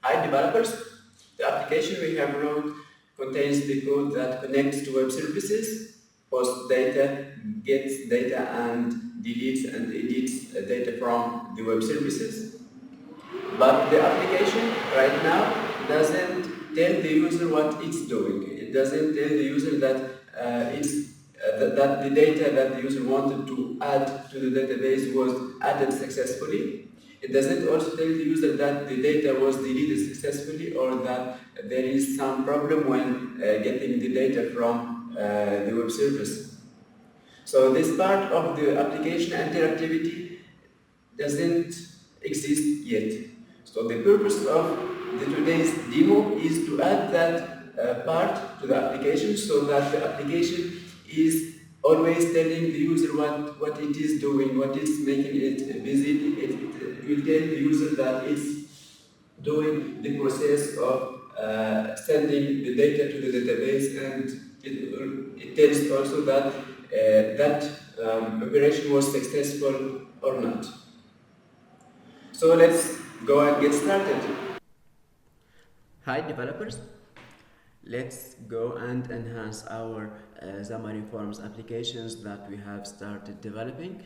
Hi developers, the application we have wrote contains the code that connects to web services, posts data, gets data and deletes and edits data from the web services. But the application right now doesn't tell the user what it's doing. It doesn't tell the user that that the data that the user wanted to add to the database was added successfully. It doesn't also tell the user that the data was deleted successfully or that there is some problem when getting the data from the web service. So this part of the application interactivity doesn't exist yet. So the purpose of today's demo is to add that part to the application so that the application is always telling the user what it is doing, what is making it busy. It will tell the user that it's doing the process of sending the data to the database, and it tells also that operation was successful or not. So let's go and get started. Hi developers, let's go and enhance our Xamarin Forms applications that we have started developing.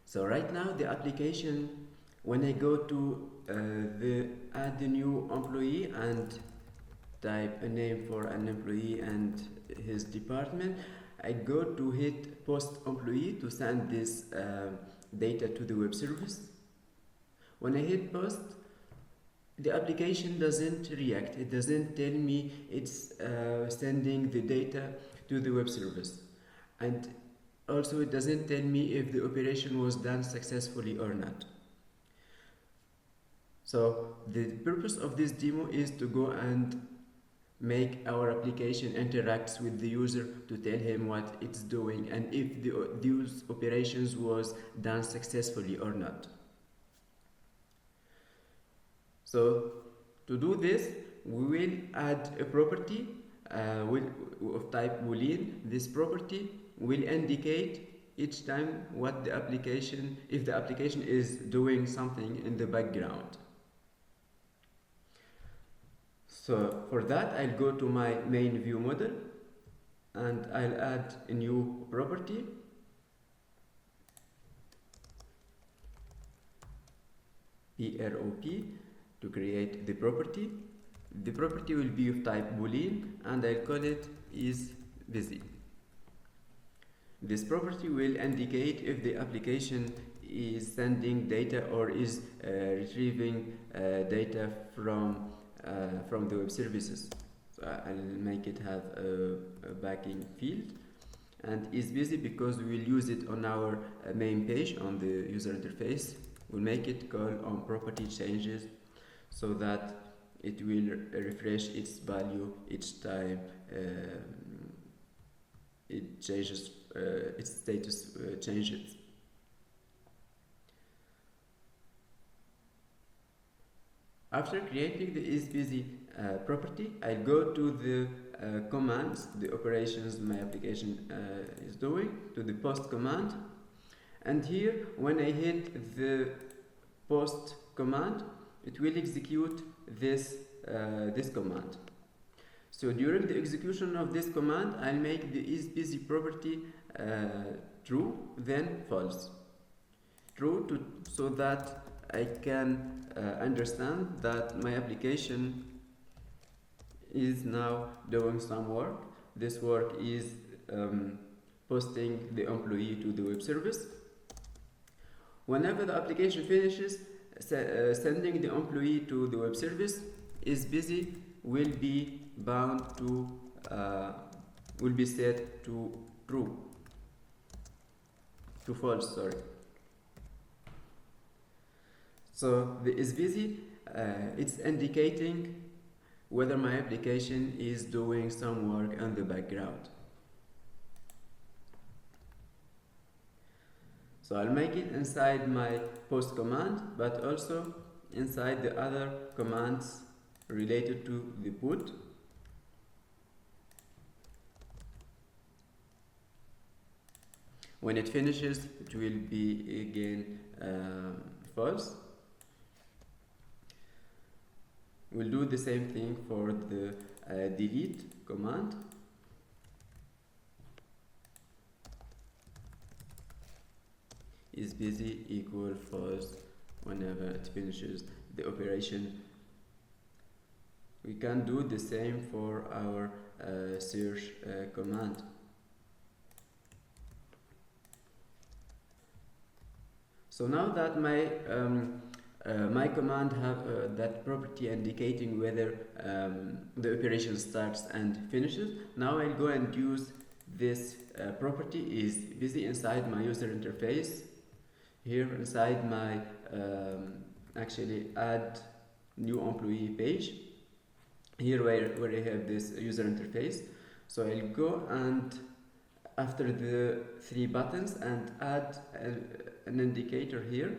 So right now the application, when I go to the add a new employee and type a name for an employee and his department, I go to hit post employee to send this data to the web service. When I hit post, the application doesn't react. It doesn't tell me it's sending the data to the web service, and also it doesn't tell me if the operation was done successfully or not. So the purpose of this demo is to go and make our application interacts with the user to tell him what it's doing and if these operations was done successfully or not. So to do this, we will add a property of type boolean. This property will indicate each time what the application, if the application is doing something in the background. So for that, I'll go to my main view model and I'll add a new property. PROP to create the property. The property will be of type boolean and I'll call it isBusy. This property will indicate if the application is sending data or is retrieving data from the web services. So I'll make it have a backing field, and isBusy because we will use it on our main page on the user interface. We'll make it call on property changes so that it will refresh its value each time it changes, its status changes. After creating the isBusy property, I go to the commands, the operations my application is doing, to the post command, and here when I hit the post command, it will execute this command. So during the execution of this command, I'll make the isBusy property true, then false. True so that I can understand that my application is now doing some work. This work is posting the employee to the web service. Whenever the application finishes sending the employee to the web service, isBusy will be bound to will be set to true, to false, sorry. So the isBusy, it's indicating whether my application is doing some work on the background. So I'll make it inside my post command, but also inside the other commands related to the put. When it finishes, it will be again false. We'll do the same thing for the delete command. isBusy equal false whenever it finishes the operation. We can do the same for our search command. So now that my command have that property indicating whether the operation starts and finishes, now I'll go and use this property isBusy inside my user interface. Here inside my actually add new employee page, here where I have this user interface. So I'll go and after the three buttons and add an indicator here.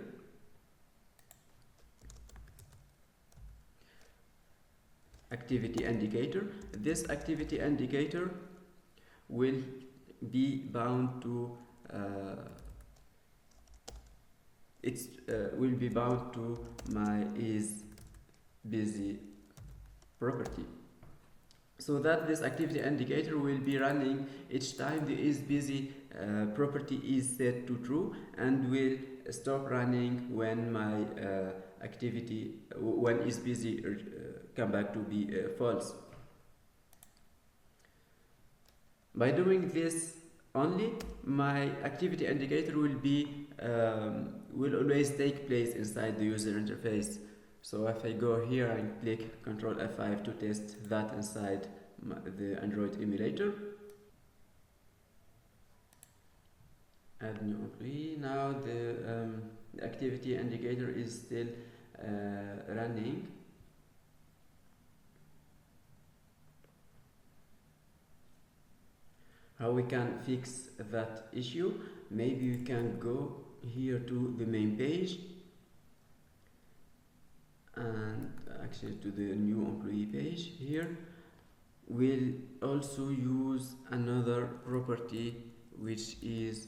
Activity indicator. This activity indicator will be bound to will be bound to my isBusy property, so that this activity indicator will be running each time the isBusy property is set to true, and will stop running when my when isBusy come back to be false. By doing this only, my activity indicator will be will always take place inside the user interface. So if I go here and click Ctrl F5 to test that inside the Android emulator. Add new employee. Now the activity indicator is still running. How we can fix that issue? Maybe we can go here to the main page and actually to the new employee page. Here we'll also use another property which is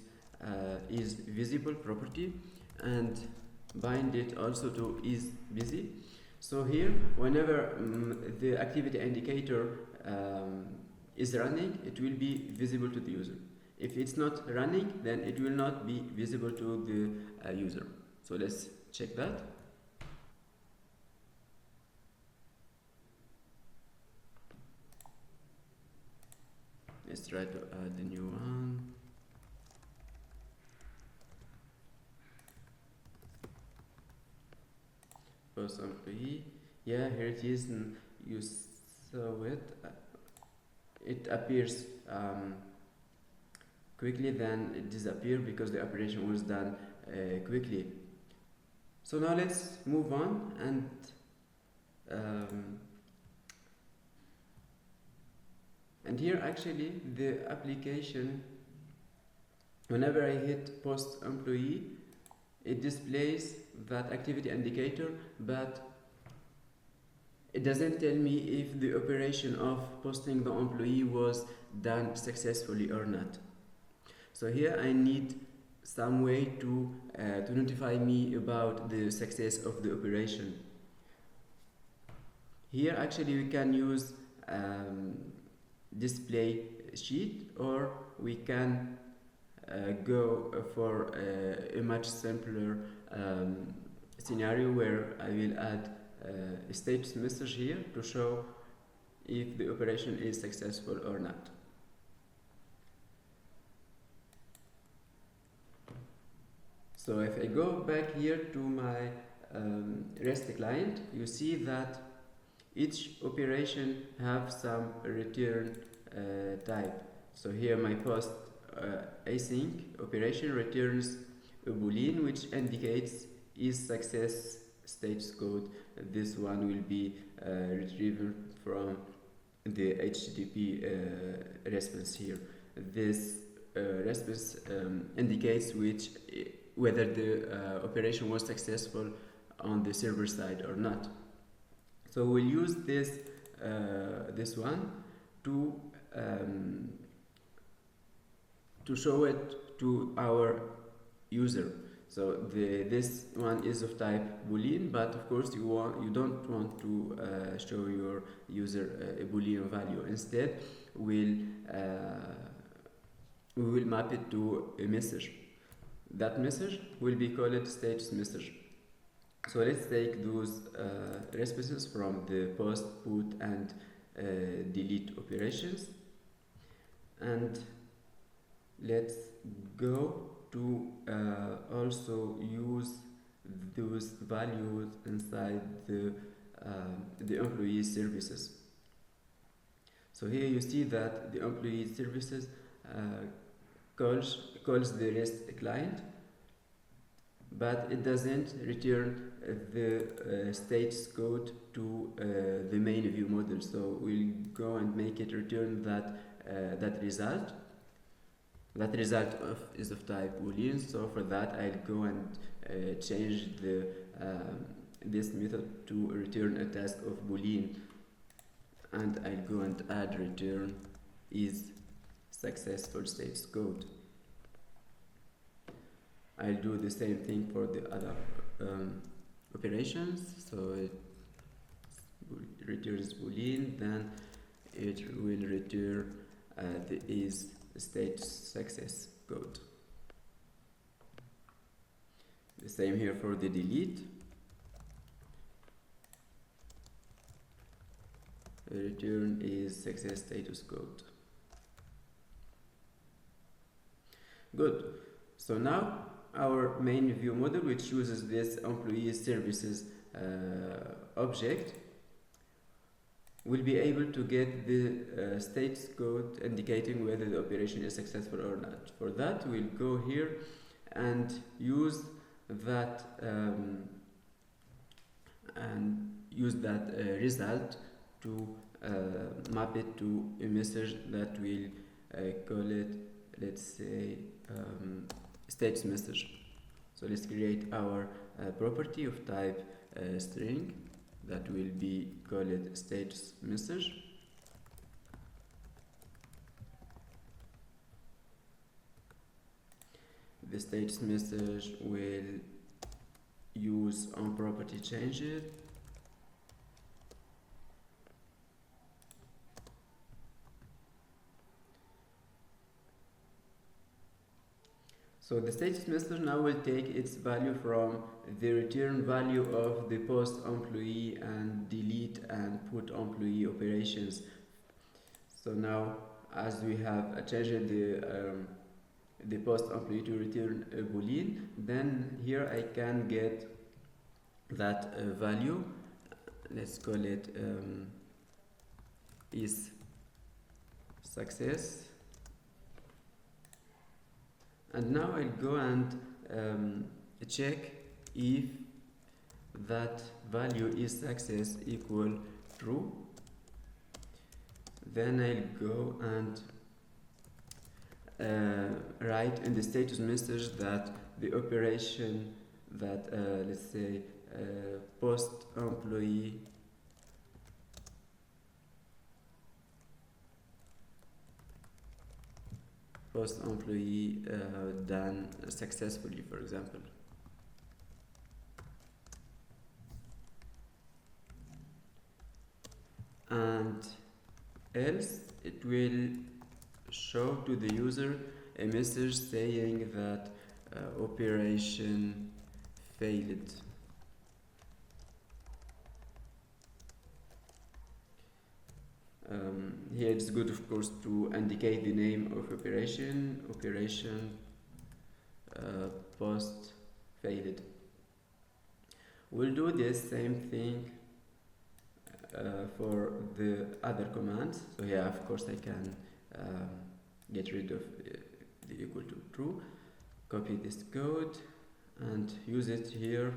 visible property, and bind it also to isBusy. So here whenever the activity indicator is running, it will be visible to the user. If it's not running, then it will not be visible to the user. So let's check that. Let's try to add a new one. First employee. Yeah, here it is. You saw it. It appears quickly, then it disappears because the operation was done quickly. So now let's move on and here actually the application, whenever I hit post employee, it displays that activity indicator, but it doesn't tell me if the operation of posting the employee was done successfully or not. So here I need some way to notify me about the success of the operation. Here actually we can use display sheet, or we can go for a much simpler scenario where I will add a status message here to show if the operation is successful or not. So if I go back here to my REST client, you see that each operation have some return type. So here my post async operation returns a boolean which indicates is success status code. This one will be retrieved from the HTTP response here. This response indicates whether the operation was successful on the server side or not. So we'll use this one to show it to our user. So this one is of type boolean, but of course you don't want to show your user a boolean value. Instead, we will map it to a message. That message will be called status message. So let's take those responses from the post, put, and delete operations, and let's go to also use those values inside the employee services. So here you see that the employee services calls the REST client, but it doesn't return the states code to the main view model. So we'll go and make it return that result. That result is of type boolean. So for that, I'll go and change this method to return a task of boolean, and I'll go and add return is successful states code. I'll do the same thing for the other operations. So it returns boolean, then it will return the is state success code. The same here for the delete. Return is success status code. Good. So now our main view model, which uses this employee services object, will be able to get the states code indicating whether the operation is successful or not. For that, we'll go here and use that result to map it to a message that will call it, let's say, status message. So let's create our property of type string that will be called status message. The status message will use onProperty changes. So the status message now will take its value from the return value of the post employee and delete and put employee operations. So now, as we have changed the post employee to return a boolean, then here I can get that value. Let's call it is success. And now I'll go and check if that value is success equal true. Then I'll go and write in the status message that the operation that let's say post employee done successfully, for example. And else it will show to the user a message saying that operation failed. Here it's good, of course, to indicate the name of operation post failed. We'll do this same thing for the other commands. So here, of course, I can get rid of the equal to true, copy this code and use it here.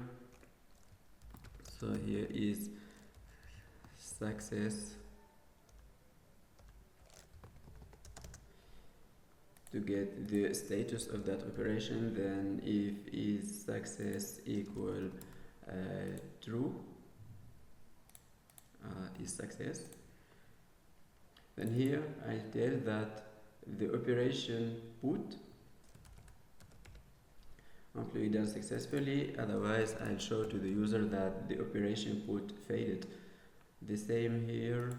So here is success to get the status of that operation. Then if is success equal true, is success. Then here I tell that the operation put employee done successfully, otherwise I'll show to the user that the operation put failed. The same here,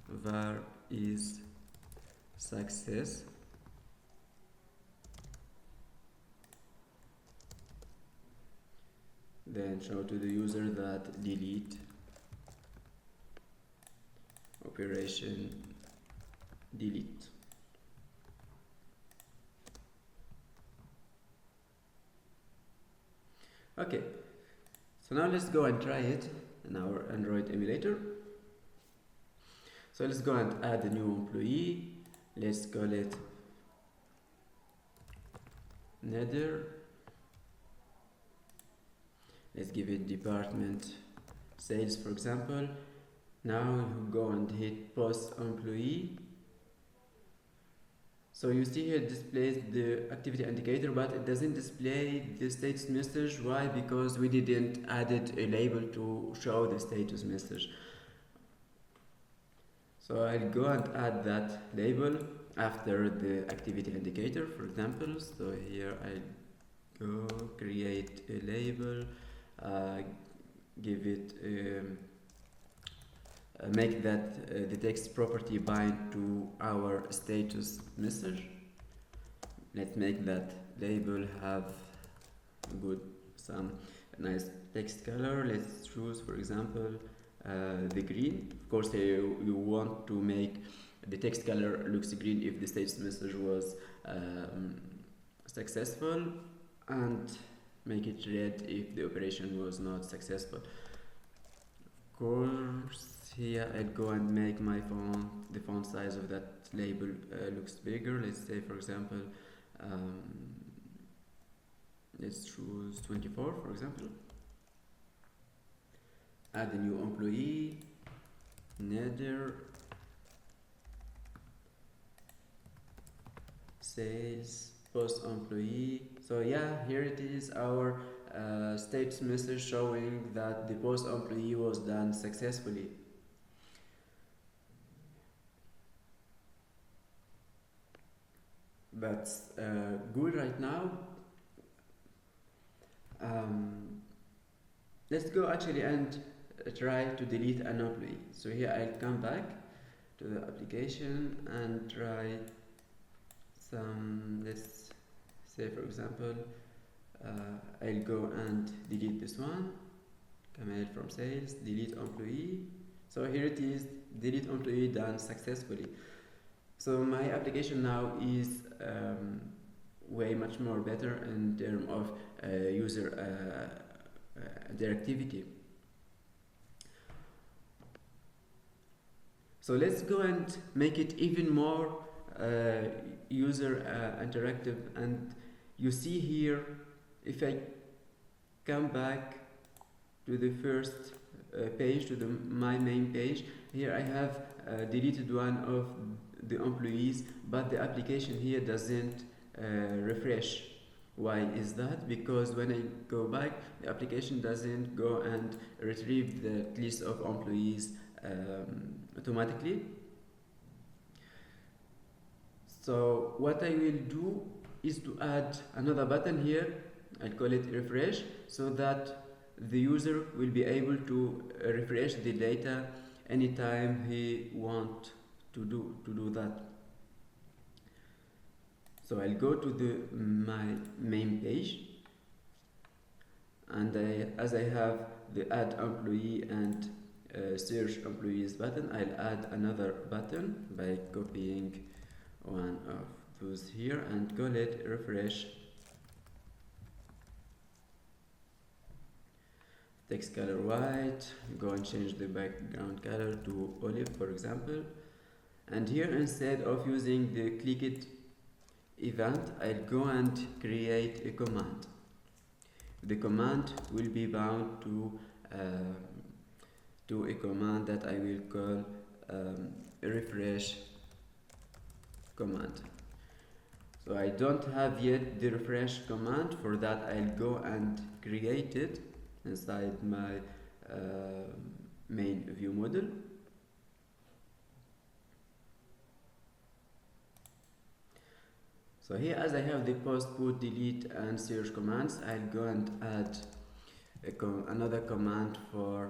var is success. Then show to the user that delete operation delete. Okay, so now let's go and try it in our Android emulator. So let's go and add a new employee. Let's call it Nether. Let's give it department sales, for example. Now you go and hit post employee. So you see here it displays the activity indicator, but it doesn't display the status message. Why? Because we didn't added a label to show the status message. So I'll go and add that label after the activity indicator, for example. So here I go create a label, give it make that the text property bind to our status message. Let's make that label have some nice text color. Let's choose, for example, the green. Of course, you want to make the text color looks green if the status message was successful, and make it red if the operation was not successful. Of course, here I'll go and make my font, the font size of that label looks bigger. Let's say, for example, let's choose 24, for example. Add a new employee, Nether, sales, post employee. So yeah, here it is, our status message showing that the post employee was done successfully. That's good right now. Let's go actually and try to delete an employee. So here I'll come back to the application and try some, let's say, for example, I'll go and delete this one, command from sales, delete employee. So here it is, delete employee done successfully. So my application now is way much more better in terms of user interactivity. So let's go and make it even more user interactive. And you see here, if I come back to the first page, to my main page, here I have deleted one of the employees, but the application here doesn't refresh. Why is that? Because when I go back, the application doesn't go and retrieve the list of employees automatically. So what I will do is to add another button here. I'll call it refresh, so that the user will be able to refresh the data anytime he wants to do that. So I'll go to my main page, and as I have the add employee and search employees button, I'll add another button by copying one of those here and call it refresh. Text color white, go and change the background color to olive, for example. And here, instead of using the click it event, I'll go and create a command. The command will be bound to a command that I will call refresh command. So I don't have yet the refresh command. For that, I'll go and create it inside my main view model. So here, as I have the post, put, delete and search commands, I'll go and add another command for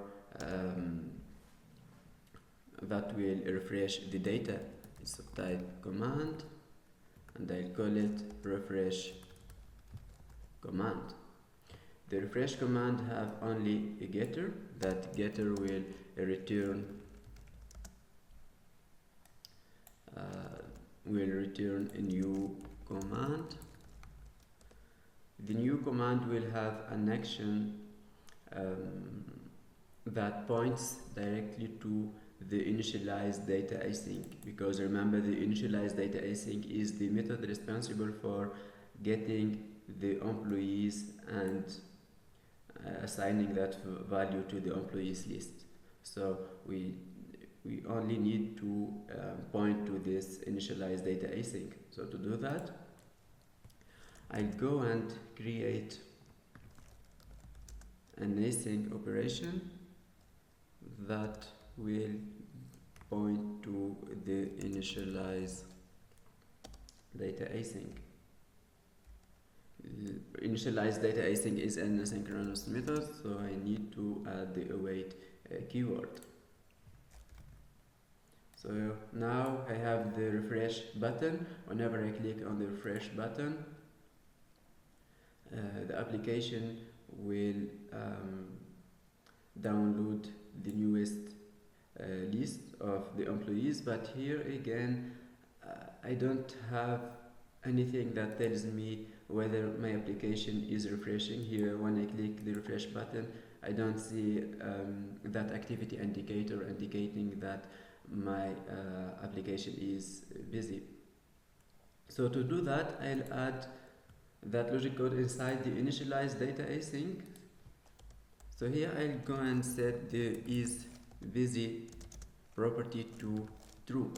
that will refresh the data. It's a type command, and I'll call it refresh command. The refresh command have only a getter. That getter will return a new command. The new command will have an action that points directly to the initialized data async, because remember, the initialized data async is the method responsible for getting the employees and assigning that value to the employees list. So we only need to point to this initialized data async. So to do that, I go and create an async operation that will point to the initialize data async. Initialize data async is an asynchronous method, so I need to add the await keyword. So now I have the refresh button. Whenever I click on the refresh button, the application will download the newest list of the employees, but here again I don't have anything that tells me whether my application is refreshing. Here, when I click the refresh button, I don't see that activity indicator indicating that my application is busy. So to do that, I'll add that logic code inside the initialize data async. So here I'll go and set the isBusy property to true,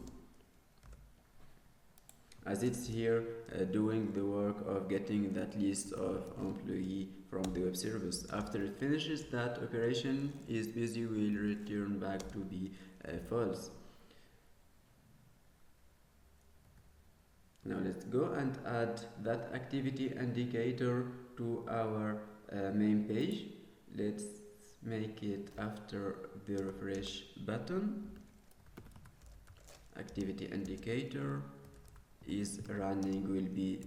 as it's here doing the work of getting that list of employee from the web service. After it finishes that operation, isBusy will return back to be false. Now let's go and add that activity indicator to our main page. Let's make it after the refresh button. Activity indicator is running will be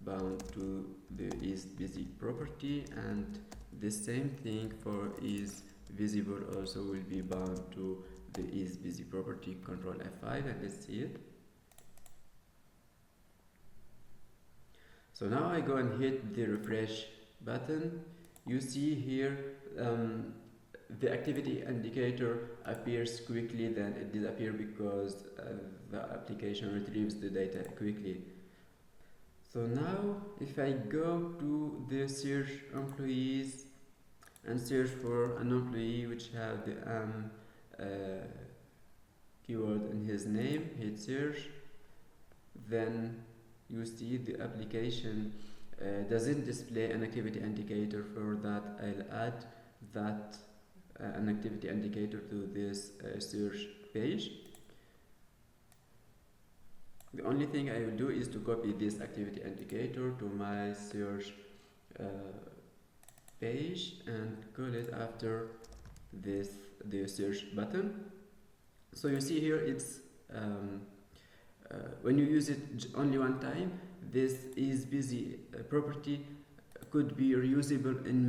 bound to the isBusy property, and the same thing for is visible also will be bound to the isBusy property. Control F5 and let's see it. So now I go and hit the refresh button. You see here the activity indicator appears quickly, then it disappears because the application retrieves the data quickly. So now if I go to the search employees and search for an employee which have the keyword in his name, hit search, then you see the application doesn't display an activity indicator. For that, I'll add that an activity indicator to this search page. The only thing I will do is to copy this activity indicator to my search page and call it after the search button. So you see here it's when you use it only one time, this isBusy property could be reusable in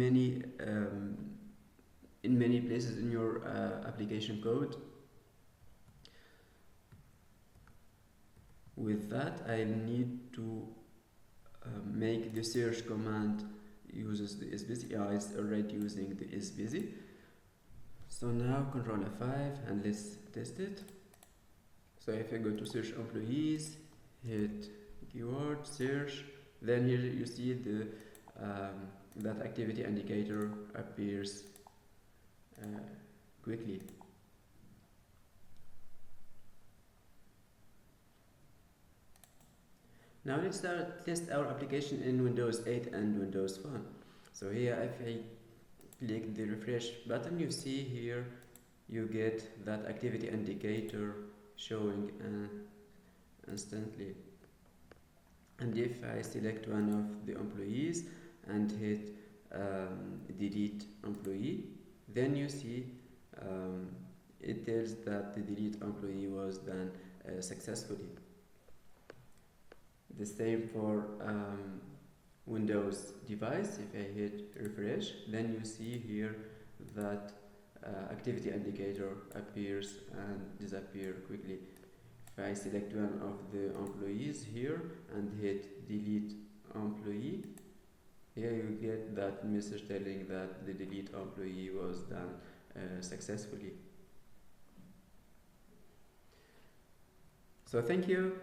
many places in your application code. With that, I need to make the search command uses the isBusy. It's already using the isBusy. So now Control F5 and let's test it. So if I go to search employees, hit keyword search, then here you see the that activity indicator appears quickly. Now let's test our application in Windows 8 and Windows Phone. So here if I click the refresh button, you see here you get that activity indicator showing instantly. And if I select one of the employees and hit delete employee, then you see it tells that the delete employee was done successfully. The same for Windows device. If I hit refresh, then you see here that activity indicator appears and disappears quickly. If I select one of the employees here and hit delete employee, here you get that message telling that the delete employee was done successfully. So thank you.